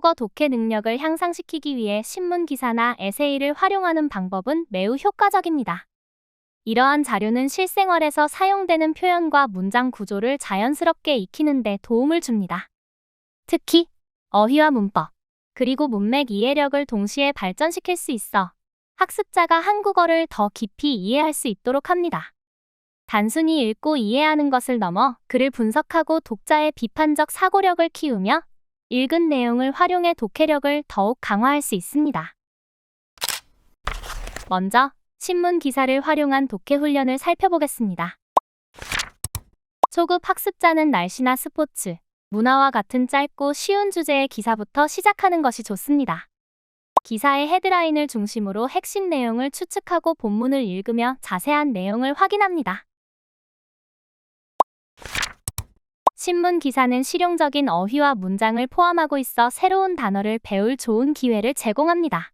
한국어 독해 능력을 향상시키기 위해 신문 기사나 에세이를 활용하는 방법은 매우 효과적입니다. 이러한 자료는 실생활에서 사용되는 표현과 문장 구조를 자연스럽게 익히는 데 도움을 줍니다. 특히 어휘와 문법, 그리고 문맥 이해력을 동시에 발전시킬 수 있어 학습자가 한국어를 더 깊이 이해할 수 있도록 합니다. 단순히 읽고 이해하는 것을 넘어 글을 분석하고 독자의 비판적 사고력을 키우며 읽은 내용을 활용해 독해력을 더욱 강화할 수 있습니다. 먼저 신문 기사를 활용한 독해 훈련을 살펴보겠습니다. 초급 학습자는 날씨나 스포츠, 문화와 같은 짧고 쉬운 주제의 기사부터 시작하는 것이 좋습니다. 기사의 헤드라인을 중심으로 핵심 내용을 추측하고 본문을 읽으며 자세한 내용을 확인합니다. 신문 기사는 실용적인 어휘와 문장을 포함하고 있어 새로운 단어를 배울 좋은 기회를 제공합니다.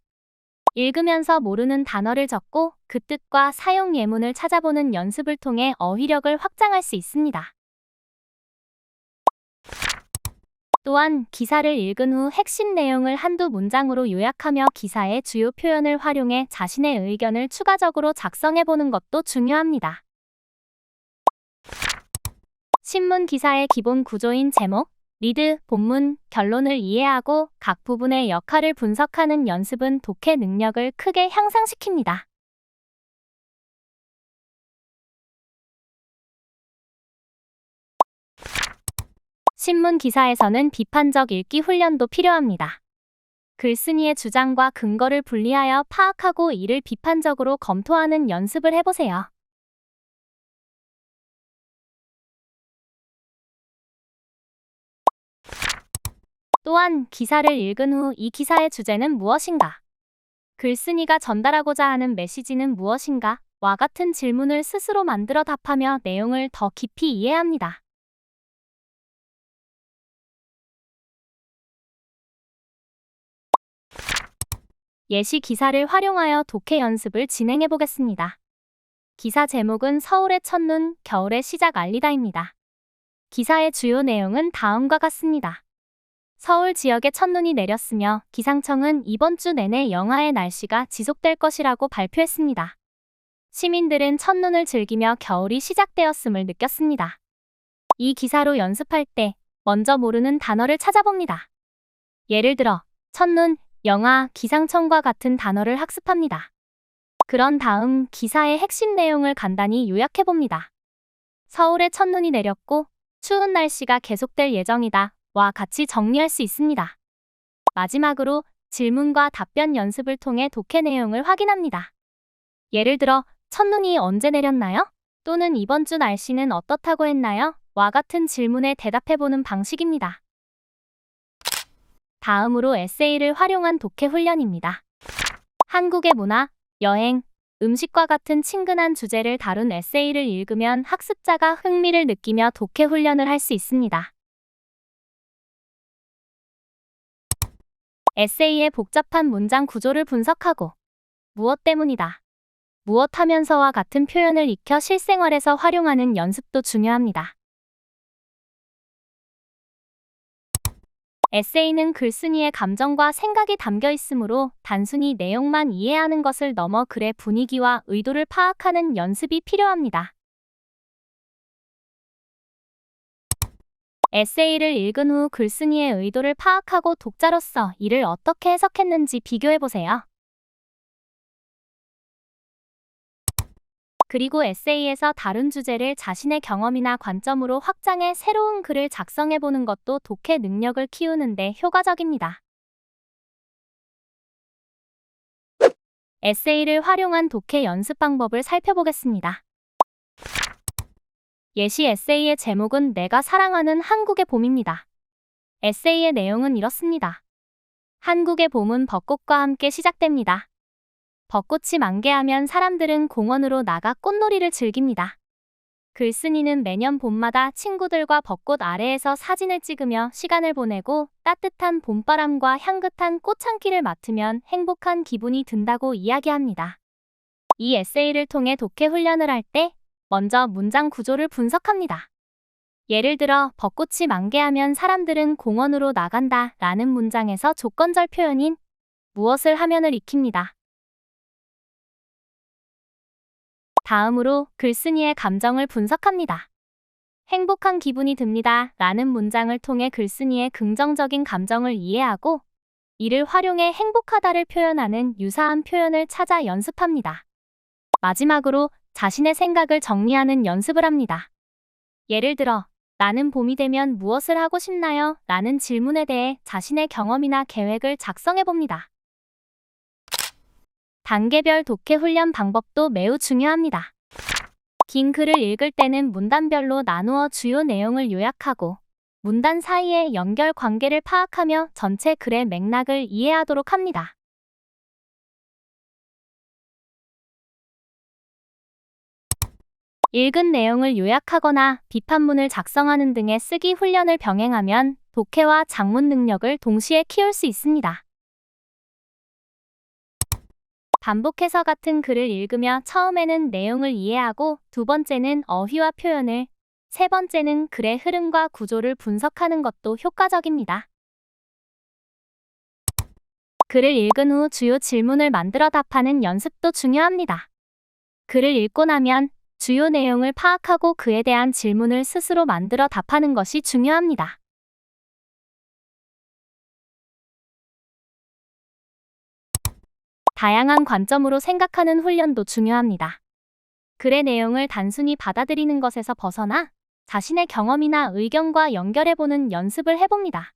읽으면서 모르는 단어를 적고 그 뜻과 사용 예문을 찾아보는 연습을 통해 어휘력을 확장할 수 있습니다. 또한 기사를 읽은 후 핵심 내용을 한두 문장으로 요약하며 기사의 주요 표현을 활용해 자신의 의견을 추가적으로 작성해보는 것도 중요합니다. 신문 기사의 기본 구조인 제목, 리드, 본문, 결론을 이해하고 각 부분의 역할을 분석하는 연습은 독해 능력을 크게 향상시킵니다. 신문 기사에서는 비판적 읽기 훈련도 필요합니다. 글쓴이의 주장과 근거를 분리하여 파악하고 이를 비판적으로 검토하는 연습을 해보세요. 또한 기사를 읽은 후 이 기사의 주제는 무엇인가? 글쓴이가 전달하고자 하는 메시지는 무엇인가? 와 같은 질문을 스스로 만들어 답하며 내용을 더 깊이 이해합니다. 예시 기사를 활용하여 독해 연습을 진행해 보겠습니다. 기사 제목은 서울의 첫눈, 겨울의 시작 알리다입니다. 기사의 주요 내용은 다음과 같습니다. 서울 지역에 첫눈이 내렸으며 기상청은 이번 주 내내 영하의 날씨가 지속될 것이라고 발표했습니다. 시민들은 첫눈을 즐기며 겨울이 시작되었음을 느꼈습니다. 이 기사로 연습할 때 먼저 모르는 단어를 찾아봅니다. 예를 들어 첫눈, 영하, 기상청과 같은 단어를 학습합니다. 그런 다음 기사의 핵심 내용을 간단히 요약해봅니다. 서울에 첫눈이 내렸고 추운 날씨가 계속될 예정이다. 와 같이 정리할 수 있습니다. 마지막으로 질문과 답변 연습을 통해 독해 내용을 확인합니다. 예를 들어, 첫눈이 언제 내렸나요? 또는 이번 주 날씨는 어떻다고 했나요? 와 같은 질문에 대답해보는 방식입니다. 다음으로 에세이를 활용한 독해 훈련입니다. 한국의 문화, 여행, 음식과 같은 친근한 주제를 다룬 에세이를 읽으면 학습자가 흥미를 느끼며 독해 훈련을 할 수 있습니다. 에세이의 복잡한 문장 구조를 분석하고 무엇 때문이다, 무엇 하면서와 같은 표현을 익혀 실생활에서 활용하는 연습도 중요합니다. 에세이는 글쓴이의 감정과 생각이 담겨 있으므로 단순히 내용만 이해하는 것을 넘어 글의 분위기와 의도를 파악하는 연습이 필요합니다. 에세이를 읽은 후 글쓴이의 의도를 파악하고 독자로서 이를 어떻게 해석했는지 비교해보세요. 그리고 에세이에서 다룬 주제를 자신의 경험이나 관점으로 확장해 새로운 글을 작성해보는 것도 독해 능력을 키우는 데 효과적입니다. 에세이를 활용한 독해 연습 방법을 살펴보겠습니다. 예시 에세이의 제목은 내가 사랑하는 한국의 봄입니다. 에세이의 내용은 이렇습니다. 한국의 봄은 벚꽃과 함께 시작됩니다. 벚꽃이 만개하면 사람들은 공원으로 나가 꽃놀이를 즐깁니다. 글쓴이는 매년 봄마다 친구들과 벚꽃 아래에서 사진을 찍으며 시간을 보내고 따뜻한 봄바람과 향긋한 꽃향기를 맡으면 행복한 기분이 든다고 이야기합니다. 이 에세이를 통해 독해 훈련을 할 때 먼저 문장 구조를 분석합니다. 예를 들어 벚꽃이 만개하면 사람들은 공원으로 나간다 라는 문장에서 조건절 표현인 무엇을 하면을 익힙니다. 다음으로 글쓴이의 감정을 분석합니다. 행복한 기분이 듭니다 라는 문장을 통해 글쓴이의 긍정적인 감정을 이해하고 이를 활용해 행복하다를 표현하는 유사한 표현을 찾아 연습합니다. 마지막으로 자신의 생각을 정리하는 연습을 합니다. 예를 들어, 나는 봄이 되면 무엇을 하고 싶나요? 라는 질문에 대해 자신의 경험이나 계획을 작성해 봅니다. 단계별 독해 훈련 방법도 매우 중요합니다. 긴 글을 읽을 때는 문단별로 나누어 주요 내용을 요약하고 문단 사이의 연결 관계를 파악하며 전체 글의 맥락을 이해하도록 합니다. 읽은 내용을 요약하거나 비판문을 작성하는 등의 쓰기 훈련을 병행하면 독해와 작문 능력을 동시에 키울 수 있습니다. 반복해서 같은 글을 읽으며 처음에는 내용을 이해하고 두 번째는 어휘와 표현을, 세 번째는 글의 흐름과 구조를 분석하는 것도 효과적입니다. 글을 읽은 후 주요 질문을 만들어 답하는 연습도 중요합니다. 글을 읽고 나면 주요 내용을 파악하고 그에 대한 질문을 스스로 만들어 답하는 것이 중요합니다. 다양한 관점으로 생각하는 훈련도 중요합니다. 글의 내용을 단순히 받아들이는 것에서 벗어나 자신의 경험이나 의견과 연결해보는 연습을 해봅니다.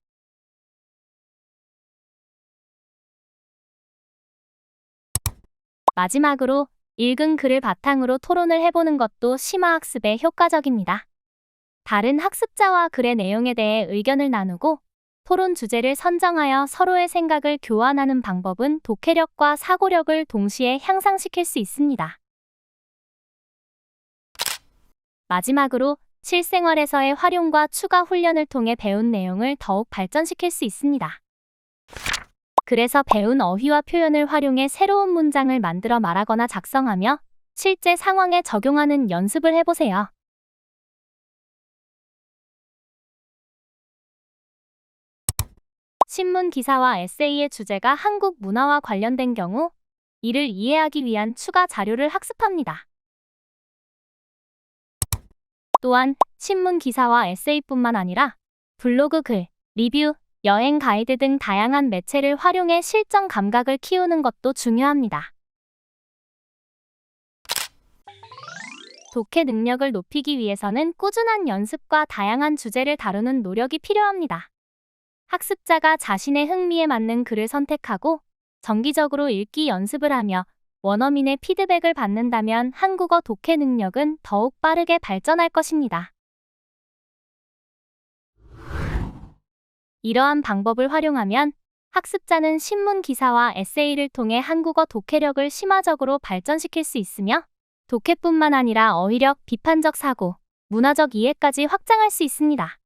마지막으로 읽은 글을 바탕으로 토론을 해보는 것도 심화학습에 효과적입니다. 다른 학습자와 글의 내용에 대해 의견을 나누고 토론 주제를 선정하여 서로의 생각을 교환하는 방법은 독해력과 사고력을 동시에 향상시킬 수 있습니다. 마지막으로 실생활에서의 활용과 추가 훈련을 통해 배운 내용을 더욱 발전시킬 수 있습니다. 그래서 배운 어휘와 표현을 활용해 새로운 문장을 만들어 말하거나 작성하며 실제 상황에 적용하는 연습을 해보세요. 신문 기사와 에세이의 주제가 한국 문화와 관련된 경우 이를 이해하기 위한 추가 자료를 학습합니다. 또한 신문 기사와 에세이뿐만 아니라 블로그 글, 리뷰, 여행 가이드 등 다양한 매체를 활용해 실전 감각을 키우는 것도 중요합니다. 독해 능력을 높이기 위해서는 꾸준한 연습과 다양한 주제를 다루는 노력이 필요합니다. 학습자가 자신의 흥미에 맞는 글을 선택하고 정기적으로 읽기 연습을 하며 원어민의 피드백을 받는다면 한국어 독해 능력은 더욱 빠르게 발전할 것입니다. 이러한 방법을 활용하면 학습자는 신문 기사와 에세이를 통해 한국어 독해력을 심화적으로 발전시킬 수 있으며 독해뿐만 아니라 어휘력, 비판적 사고, 문화적 이해까지 확장할 수 있습니다.